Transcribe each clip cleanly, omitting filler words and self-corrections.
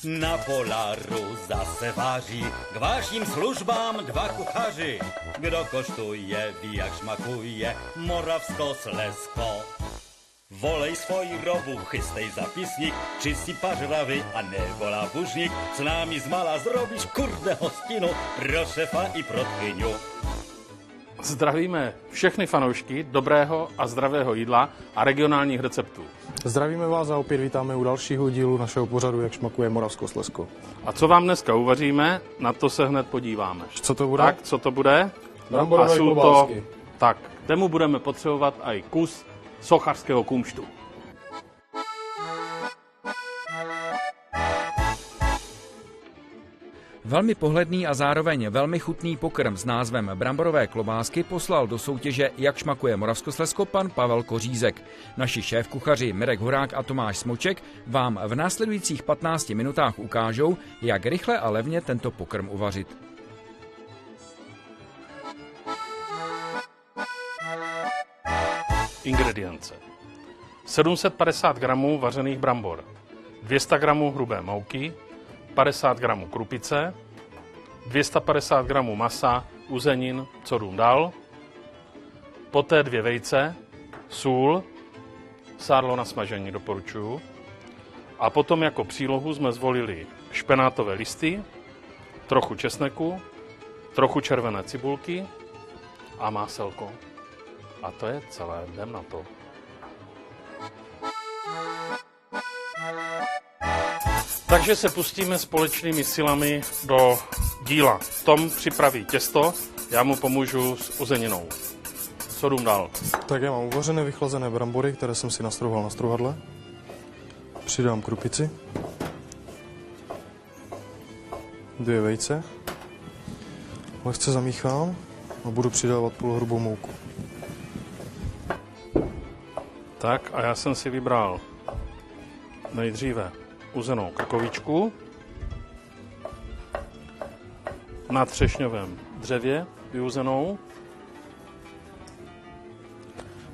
Na Polaru zase váží k vašim službám 2 kuchaři. Kdo koštuje, ví jak šmakuje Moravskoslezsko. Volej svoji rovu, chystej zapisník, či si pažravy a nebo labužník. S námi zmala zrobíš kurde hostinu pro šefa i pro tkyňu. Zdravíme všechny fanoušky dobrého a zdravého jídla a regionálních receptů. Zdravíme vás a opět vítáme u dalšího dílu našeho pořadu, jak šmakuje Moravskoslezsko. A co vám dneska uvaříme, na to se hned podíváme. Co to bude? Tak, co to bude? Bramborové jsou klobásky. Tak, k tému budeme potřebovat i kus sochařského kumštu. Velmi pohledný a zároveň velmi chutný pokrm s názvem Bramborové klobásky poslal do soutěže Jak šmakuje Moravskoslezsko pan Pavel Kořízek. Naši šéfkuchaři Mirek Horák a Tomáš Smoček vám v následujících 15 minutách ukážou, jak rychle a levně tento pokrm uvařit. Ingredience. 750 gramů vařených brambor, 200 gramů hrubé mouky, 50 gramů krupice, 250 gramů masa, uzenin, co dům dal, poté 2 vejce, sůl, sádlo na smažení doporučuji, a potom jako přílohu jsme zvolili špenátové listy, trochu česneku, trochu červené cibulky a máselko. A to je celé, jdem na to. Takže se pustíme společnými silami do díla. Tom připraví těsto, já mu pomůžu s uzeninou. Co dům dál? Tak já mám uvařené vychlazené brambory, které jsem si nastrouhal na strouhadle. Přidám krupici. 2 vejce. Lehce zamíchám a budu přidávat polohrubou mouku. Tak a já jsem si vybral nejdříve uzenou kakovičku na třešňovém dřevě vyuzenou.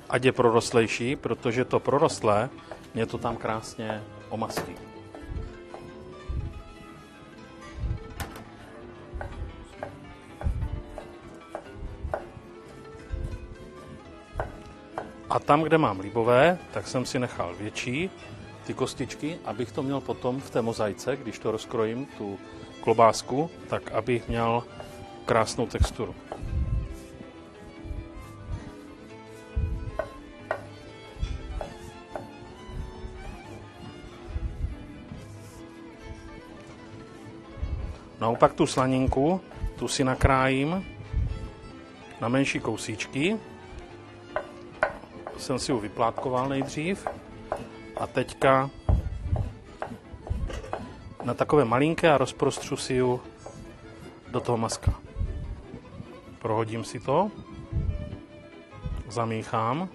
Ať je prorostlejší, protože to prorostlé mě to tam krásně omastí. A tam, kde mám líbové, tak jsem si nechal větší ty kostičky, abych to měl potom v té mozaice, když to rozkrojím, tu klobásku, tak abych měl krásnou texturu. Naopak tu slaninku, tu si nakrájím na menší kousíčky. Jsem si ji vyplátkoval nejdřív a teďka na takové malinké a rozprostřu si ji do toho maska. Prohodím si to, zamíchám.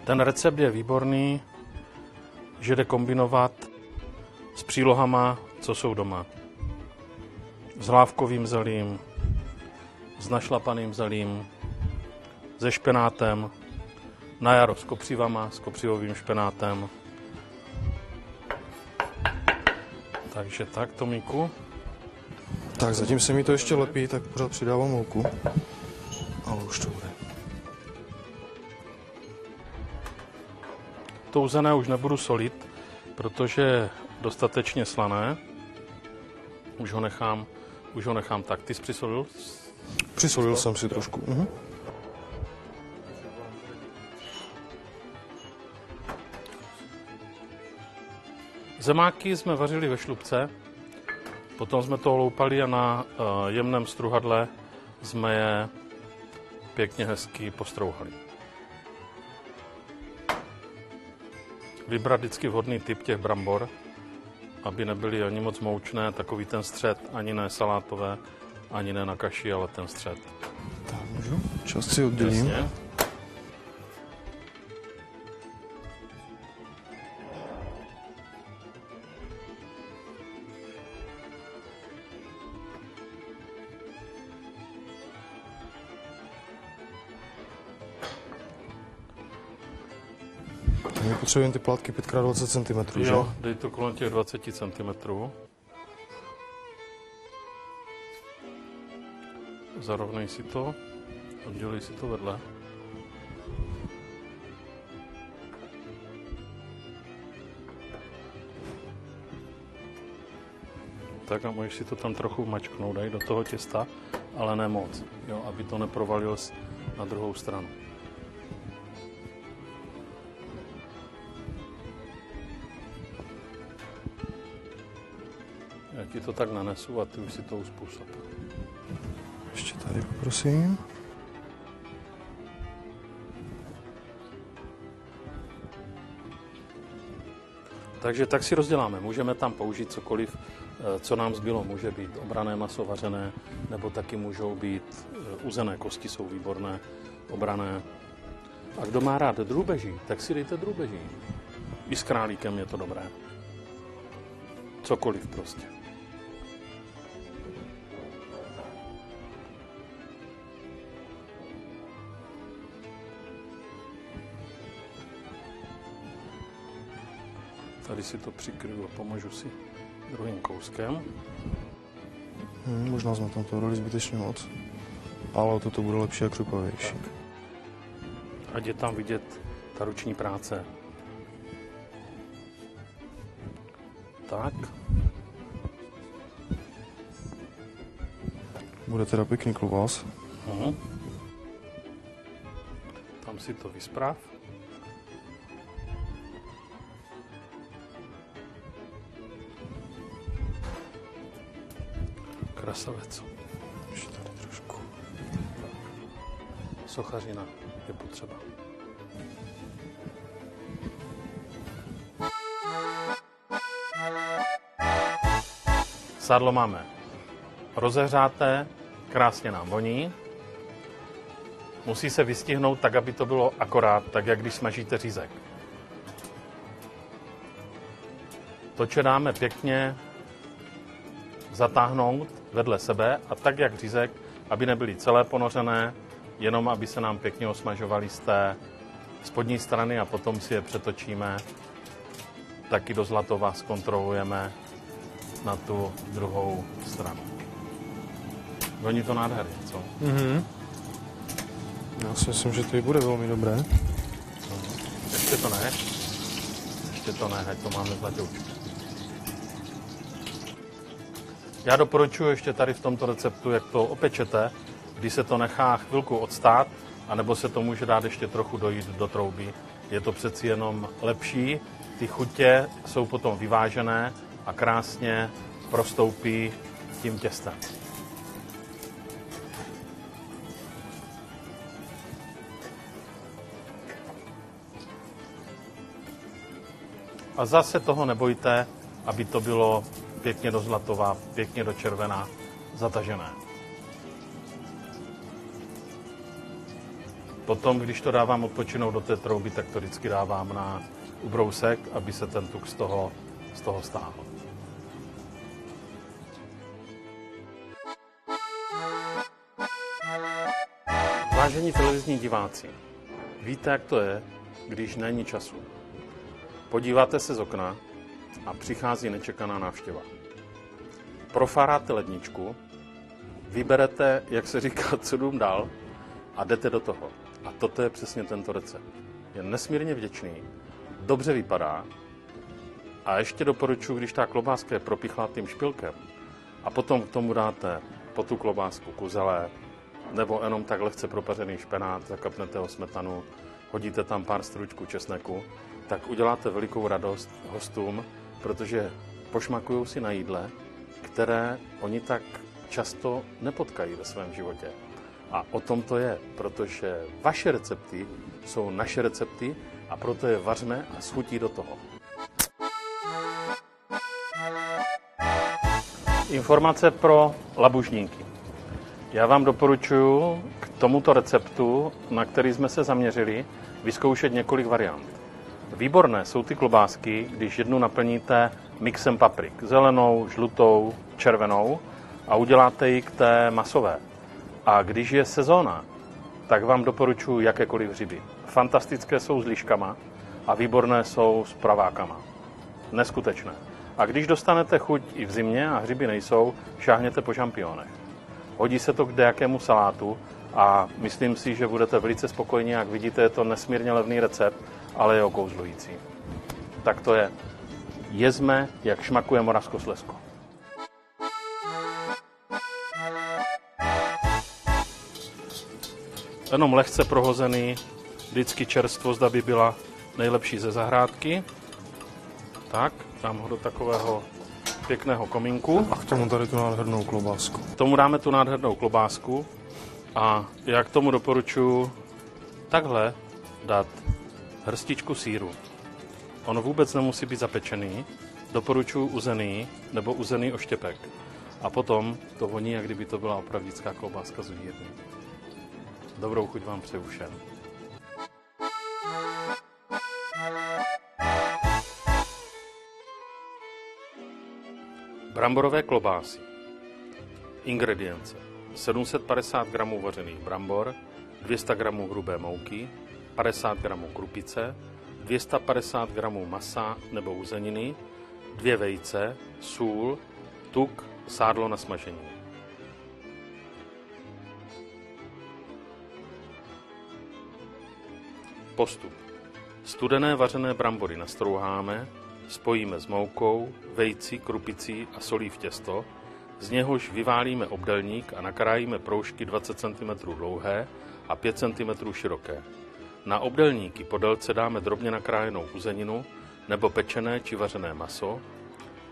Ten recept je výborný, že jde kombinovat s přílohama, co jsou doma. S hlávkovým zelím, s našlapaným zelím, se špenátem, na jaro s kopřivama, s kopřivovým špenátem. Takže tak, Tomíku. Tak zatím se mi to ještě lepí, tak pořád přidávám mouku. Ale už to bude. To uzené už nebudu solit, protože je dostatečně slané. Už ho nechám tak. Ty jsi přisolil? Přisolil jsem si trošku. Zemáky jsme vařili ve šlupce, potom jsme to loupali a na jemném struhadle jsme je pěkně hezky postrouhali. Vybrat vždycky vhodný typ těch brambor, aby nebyly ani moc moučné, takový ten střed, ani ne salátové, ani ne na kaši, ale ten střed. Tak můžu? Čas si oddělím. Jasně. My potřebujeme ty plátky 5x20 cm, že? Jo, dej to kolem těch 20 cm. Zarovnej si to, oddělej si to vedle. Tak a můžeš si to tam trochu mačknout, dej do toho těsta, ale ne moc, jo, aby to neprovalil na druhou stranu. Já ti to tak nanesu a ty už si to uspůsob. Ještě tady poprosím. Takže tak si rozděláme. Můžeme tam použít cokoliv, co nám zbylo. Může být obrané maso vařené, nebo taky můžou být uzené kosti, jsou výborné, obrané. A kdo má rád drůbeží, tak si dejte drůbeží. I s králíkem je to dobré. Cokoliv prostě. Tady si to přikryju a pomůžu si druhým kouskem. Možná jsme tam to dali zbytečně moc, ale toto bude lepší a křupavější. Ať je tam vidět ta ruční práce. Tak. Bude teda pěkný klobás. Tam si to vysprav. Krasavec. Ještě tady trošku. Sochařina je potřeba. Sádlo máme rozehřáté, krásně nám voní. Musí se vystihnout tak, aby to bylo akorát, tak jak když smažíte řízek. Toče dáme pěkně zatáhnout vedle sebe a tak jak řízek, aby nebyly celé ponořené, jenom aby se nám pěkně osmažovaly z té spodní strany a potom si je přetočíme. Taky do zlatova zkontrolujeme na tu druhou stranu. Voní to nádherně, co? Já si myslím, že to i bude velmi dobré. Ještě to ne. Ještě to ne, ať to máme zlatoučku. Já doporučuji ještě tady v tomto receptu, jak to opečete, když se to nechá chvilku odstát, anebo se to může dát ještě trochu dojít do trouby. Je to přeci jenom lepší, ty chutě jsou potom vyvážené a krásně prostoupí tím těstem. A zase toho nebojte, aby to bylo pěkně do zlatova, pěkně do červená, zatažené. Potom, když to dávám odpočinout do té trouby, tak to vždycky dávám na ubrousek, aby se ten tuk z toho stáhl. Vážení televizní diváci, víte, jak to je, když není času. Podíváte se z okna a přichází nečekaná návštěva. Profáráte ledničku, vyberete, jak se říká, co dům dál a jdete do toho. A toto je přesně tento recept. Je nesmírně vděčný, dobře vypadá a ještě doporučuji, když ta klobáska je propichlá tím špilkem a potom k tomu dáte po tu klobásku kuzelé nebo jenom tak lehce propařený špenát, zakapnete ho smetanu, hodíte tam pár strůčků česneku, tak uděláte velikou radost hostům, protože pošmakujou si na jídle, které oni tak často nepotkají ve svém životě. A o tom to je, protože vaše recepty jsou naše recepty a proto je vařme a s chutí do toho. Informace pro labužníky. Já vám doporučuji k tomuto receptu, na který jsme se zaměřili, vyzkoušet několik variant. Výborné jsou ty klobásky, když jednu naplníte mixem paprik, zelenou, žlutou, červenou a uděláte ji k té masové. A když je sezóna, tak vám doporučuji jakékoliv hřiby. Fantastické jsou s liškama a výborné jsou s pravákama. Neskutečné. A když dostanete chuť i v zimě a hřiby nejsou, šáhněte po šampionech. Hodí se to k dejakému salátu a myslím si, že budete velice spokojeni, jak vidíte, je to nesmírně levný recept, ale je okouzlující. Tak to je. Jezme, jak šmakuje Moravskoslezsko. Jenom lehce prohozený, vždycky čerstvost, aby byla nejlepší ze zahrádky. Tak, dám ho do takového pěkného komínku. A k tomu tady tu nádhernou klobásku. K tomu dáme tu nádhernou klobásku a já k tomu doporučuji takhle dát hrstičku sýru. On vůbec nemusí být zapečený, doporučuji uzený nebo uzený oštěpek. A potom to voní, jak kdyby to byla opravdická klobáska z výrny. Dobrou chuť vám přeju všem. Bramborové klobásy. Ingredience. 750 g vařených brambor, 200 g hrubé mouky, 50 g krupice, 250 g masa nebo uzeniny, 2 vejce, sůl, tuk, sádlo na smažení. Postup. Studené vařené brambory nastrouháme, spojíme s moukou, vejci, krupicí a solí v těsto, z něhož vyválíme obdelník a nakrájíme proužky 20 cm dlouhé a 5 cm široké. Na obdelníky po délce dáme drobně nakrájenou uzeninu nebo pečené či vařené maso.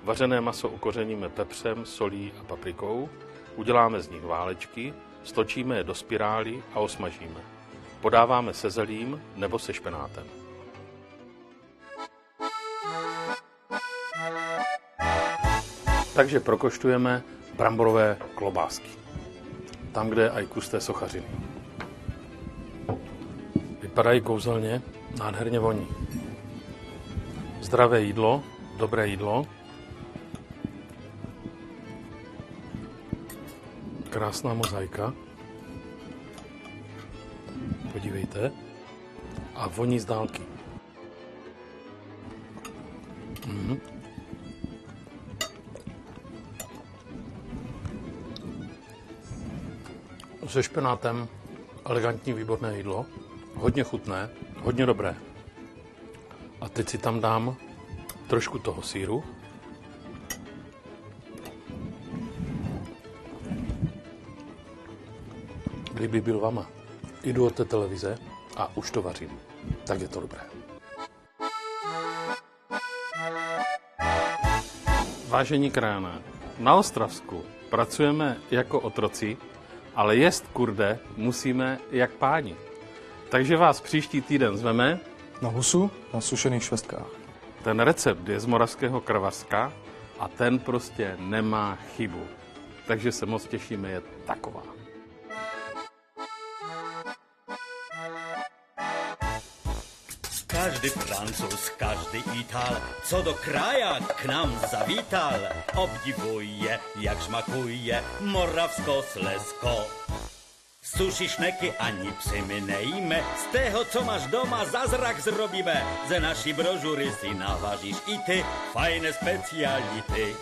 Vařené maso ukořeníme pepřem, solí a paprikou, uděláme z nich válečky, stočíme je do spirály a osmažíme. Podáváme se zelím nebo se špenátem. Takže prokoštujeme bramborové klobásky. Tam, kde je aj kus té sochařiny. Vypadají kouzelně, nádherně voní. Zdravé jídlo, dobré jídlo. Krásná mozaika. Podívejte. A voní z dálky. Se špenátem elegantní, výborné jídlo. Hodně chutné, hodně dobré. A teď si tam dám trošku toho sýru. Kdyby byl vama, jdu od té televize a už to vařím. Tak je to dobré. Vážení krajané, na Ostravsku pracujeme jako otroci, ale jest kurde musíme jak páni. Takže vás příští týden zveme Na husu, na sušených švestkách. Ten recept je z moravského Kravařska a ten prostě nemá chybu. Takže se moc těšíme, je taková. Každý Francouz, každý Ital, co do kraja k nám zavítal, obdivuje, jak šmakuje Moravskoslezsko. Suši šneky ani psy my nejíme, z tého, co máš doma, zázrak zrobíme. Ze naší brožury si navážíš i ty fajné speciality.